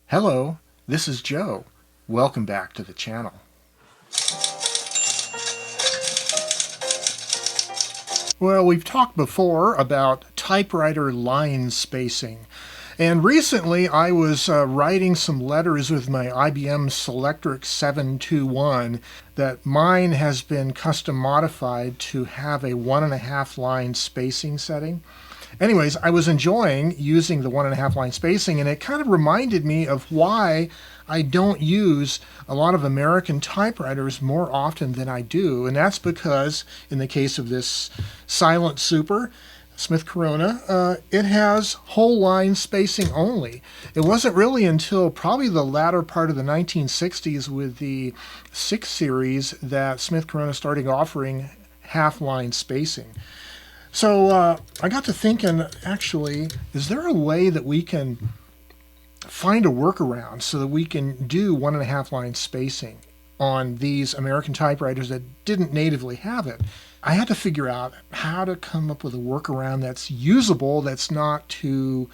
Hello, this is Joe. Welcome back to the channel. Well, we've talked before about typewriter line spacing. And recently I was writing some letters with my IBM Selectric 721 that mine has been custom modified to have a 1.5 line spacing setting. Anyways, I was enjoying using the 1.5 line spacing, and it kind of reminded me of why I don't use a lot of American typewriters more often than I do. And that's because in the case of this Silent Super, Smith Corona, it has whole line spacing only. It wasn't really until probably the latter part of the 1960s with the 6 series that Smith Corona started offering half line spacing. So I got to thinking, actually, is there a way that we can find a workaround so that we can do 1.5 line spacing on these American typewriters that didn't natively have it? I had to figure out how to come up with a workaround that's usable, that's not too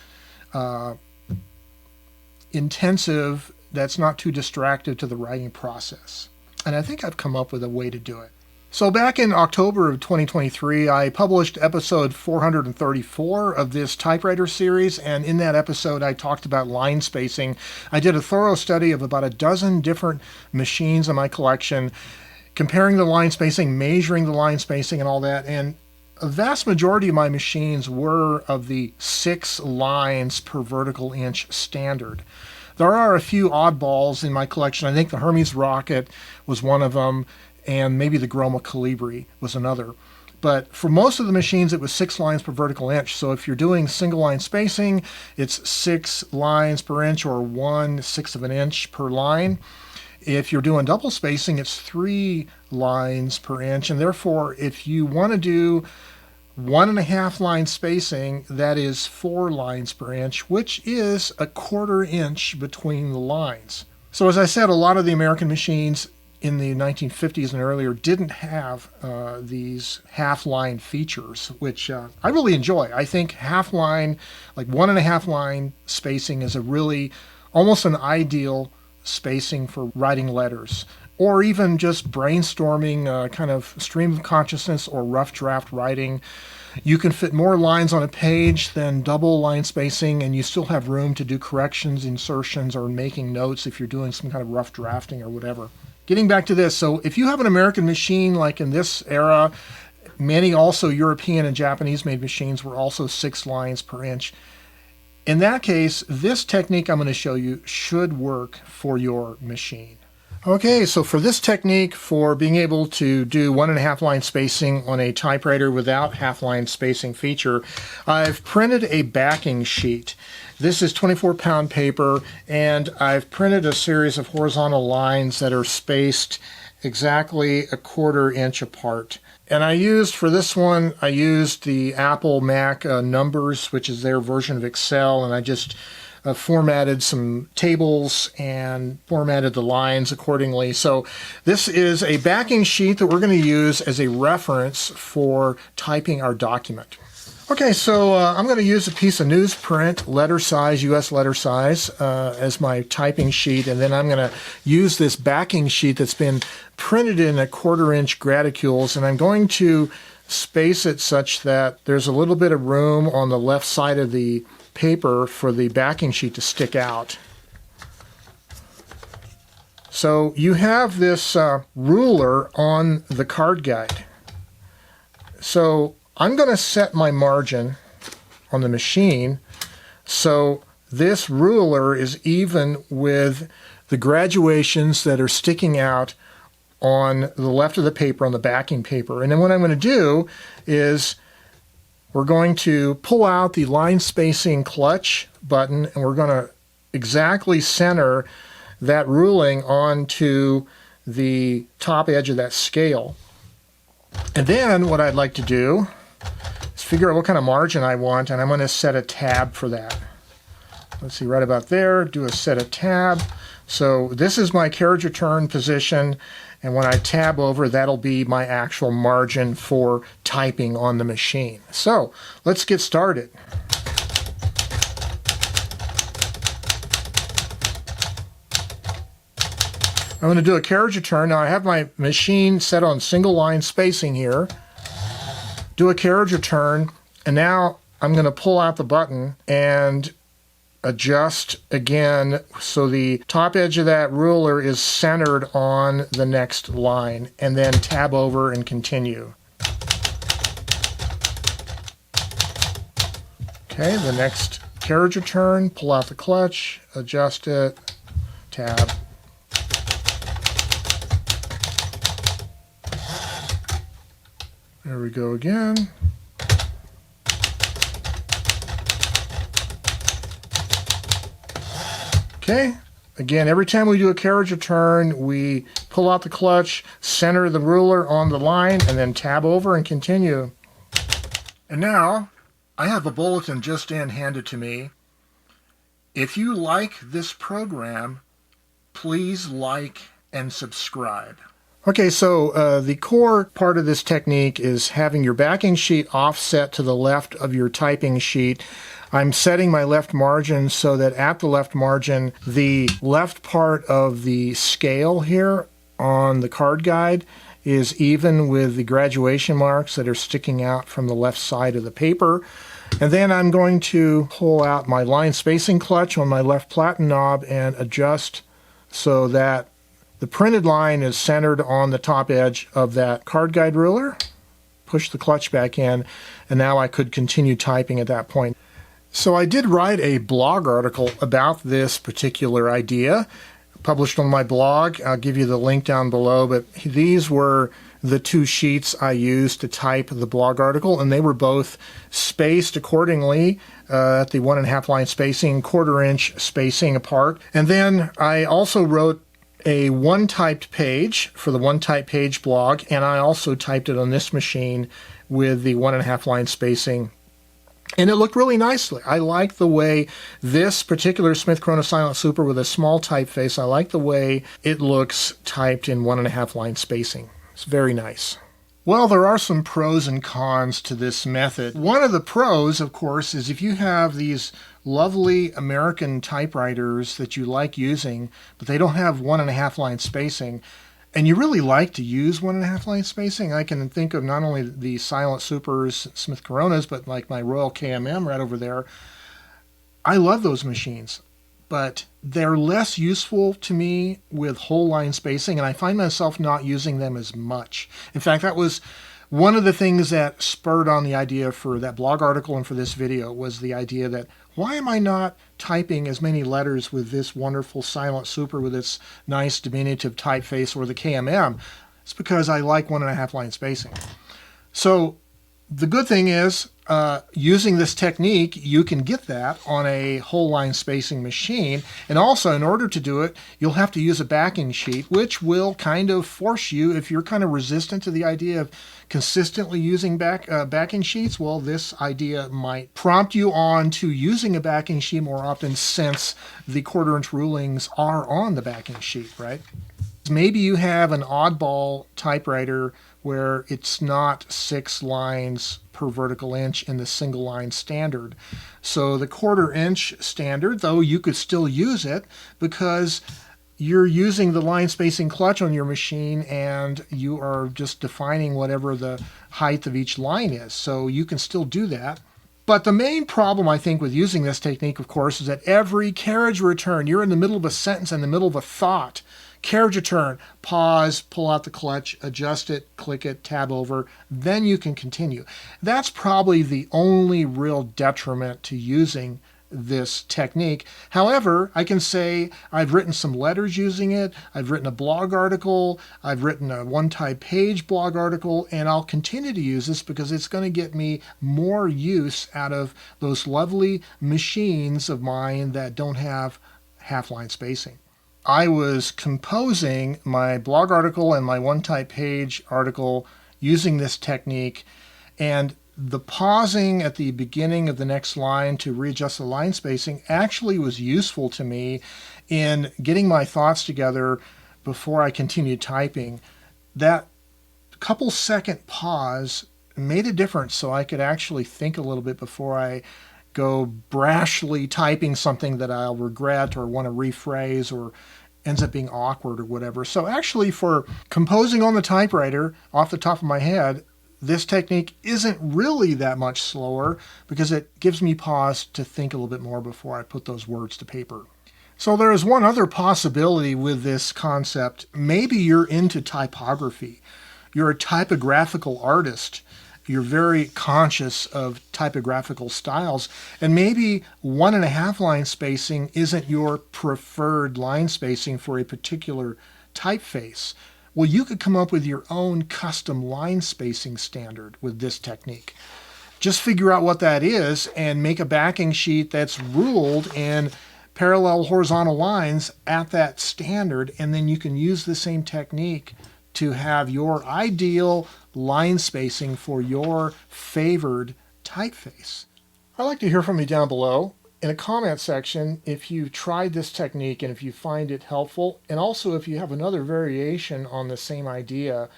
intensive, that's not too distractive to the writing process. And I think I've come up with a way to do it. So back in October of 2023, I published episode 434 of this typewriter series, and in that episode I talked about line spacing. I did a thorough study of about a dozen different machines in my collection, comparing the line spacing, measuring the line spacing and all that, and a vast majority of my machines were of the 6 lines per vertical inch standard. There are a few oddballs in my collection. I think the Hermes Rocket was one of them, and maybe the Groma Colibri was another. But for most of the machines, it was 6 lines per vertical inch. So if you're doing single line spacing, it's 6 lines per inch, or 1/6 of an inch per line. If you're doing double spacing, it's 3 lines per inch. And therefore, if you want to do 1.5 line spacing, that is 4 lines per inch, which is 1/4 inch between the lines. So as I said, a lot of the American machines in the 1950s and earlier didn't have these half-line features, which I really enjoy. I think half-line, like 1.5 line spacing, is a really almost an ideal spacing for writing letters, or even just brainstorming, kind of stream of consciousness or rough draft writing. You can fit more lines on a page than double line spacing, and you still have room to do corrections, insertions, or making notes if you're doing some kind of rough drafting or whatever. Getting back to this, so if you have an American machine like in this era, many also European and Japanese made machines were also 6 lines per inch. In that case, this technique I'm going to show you should work for your machine. Okay, so for this technique, for being able to do 1.5 line spacing on a typewriter without half-line spacing feature, I've printed a backing sheet. This is 24-pound paper, and I've printed a series of horizontal lines that are spaced exactly 1/4 inch apart. And I used, for this one, I used the Apple Mac Numbers, which is their version of Excel, and I just formatted some tables and formatted the lines accordingly. So this is a backing sheet that we're going to use as a reference for typing our document. Okay, so I'm going to use a piece of newsprint, letter size, US letter size, as my typing sheet, and then I'm going to use this backing sheet that's been printed in 1/4 inch graticules, and I'm going to space it such that there's a little bit of room on the left side of the paper for the backing sheet to stick out. So you have this ruler on the card guide. So I'm going to set my margin on the machine so this ruler is even with the graduations that are sticking out on the left of the paper, on the backing paper. And then what I'm going to do is we're going to pull out the line spacing clutch button, and we're going to exactly center that ruling onto the top edge of that scale. And then what I'd like to do is figure out what kind of margin I want, and I'm going to set a tab for that. Let's see, right about there, do a set a tab. So this is my carriage return position, and when I tab over, that'll be my actual margin for typing on the machine. So let's get started. I'm going to do a carriage return. Now I have my machine set on single line spacing here. Do a carriage return, and now I'm going to pull out the button and adjust again so the top edge of that ruler is centered on the next line, and then tab over and continue. Okay, the next carriage return, pull out the clutch, adjust it, tab. There we go again. Okay, again, every time we do a carriage return, we pull out the clutch, center the ruler on the line, and then tab over and continue. And now, I have a bulletin just handed to me. If you like this program, please like and subscribe. Okay, so the core part of this technique is having your backing sheet offset to the left of your typing sheet. I'm setting my left margin so that at the left margin, the left part of the scale here on the card guide is even with the graduation marks that are sticking out from the left side of the paper. And then I'm going to pull out my line spacing clutch on my left platen knob and adjust so that the printed line is centered on the top edge of that card guide ruler. Push the clutch back in, and now I could continue typing at that point. So I did write a blog article about this particular idea, published on my blog. I'll give you the link down below, but these were the two sheets I used to type the blog article, and they were both spaced accordingly at the 1.5 line spacing, 1/4 inch spacing apart. And then I also wrote a one-typed page for the one-type page blog, and I also typed it on this machine with the 1.5 line spacing. And it looked really nicely. I like the way this particular Smith Corona Silent Super with a small typeface, I like the way it looks typed in 1.5 line spacing. It's very nice. Well, there are some pros and cons to this method. One of the pros, of course, is if you have these lovely American typewriters that you like using, but they don't have 1.5 line spacing, and you really like to use 1.5 line spacing. I can think of not only the Silent Supers, Smith Coronas, but like my Royal KMM right over there. I love those machines, but they're less useful to me with whole line spacing, and I find myself not using them as much. In fact, that was one of the things that spurred on the idea for that blog article and for this video, was the idea that why am I not typing as many letters with this wonderful Silent Super with its nice diminutive typeface, or the KMM? It's because I like 1.5 line spacing. So the good thing is, using this technique, you can get that on a whole line spacing machine. And also, in order to do it, you'll have to use a backing sheet, which will kind of force you, if you're kind of resistant to the idea of consistently using backing sheets, well, this idea might prompt you on to using a backing sheet more often, since the 1/4 inch rulings are on the backing sheet, right? Maybe you have an oddball typewriter where it's not 6 lines per vertical inch in the single line standard. So the 1/4 inch standard, though, you could still use it because you're using the line spacing clutch on your machine and you are just defining whatever the height of each line is. So you can still do that. But the main problem, I think, with using this technique, of course, is that every carriage return, you're in the middle of a sentence, in the middle of a thought. Carriage return, pause, pull out the clutch, adjust it, click it, tab over, then you can continue. That's probably the only real detriment to using this technique. However, I can say I've written some letters using it, I've written a blog article, I've written a one-type page blog article, and I'll continue to use this because it's going to get me more use out of those lovely machines of mine that don't have half-line spacing. I was composing my blog article and my one-type page article using this technique, and the pausing at the beginning of the next line to readjust the line spacing actually was useful to me in getting my thoughts together before I continued typing. That couple second pause made a difference, so I could actually think a little bit before I go brashly typing something that I'll regret or want to rephrase or ends up being awkward or whatever. So actually for composing on the typewriter, off the top of my head, this technique isn't really that much slower because it gives me pause to think a little bit more before I put those words to paper. So there is one other possibility with this concept. Maybe you're into typography. You're a typographical artist. You're very conscious of typographical styles. And maybe 1.5 line spacing isn't your preferred line spacing for a particular typeface. Well, you could come up with your own custom line spacing standard with this technique. Just figure out what that is and make a backing sheet that's ruled in parallel horizontal lines at that standard, and then you can use the same technique to have your ideal line spacing for your favored typeface. I'd like to hear from you down below in a comment section if you tried this technique and if you find it helpful, and also if you have another variation on the same idea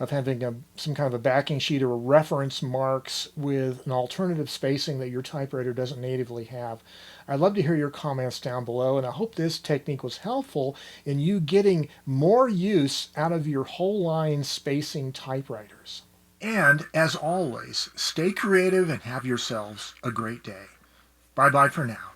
of having some kind of a backing sheet or reference marks with an alternative spacing that your typewriter doesn't natively have. I'd love to hear your comments down below, and I hope this technique was helpful in you getting more use out of your whole line spacing typewriters. And as always, stay creative and have yourselves a great day. Bye-bye for now.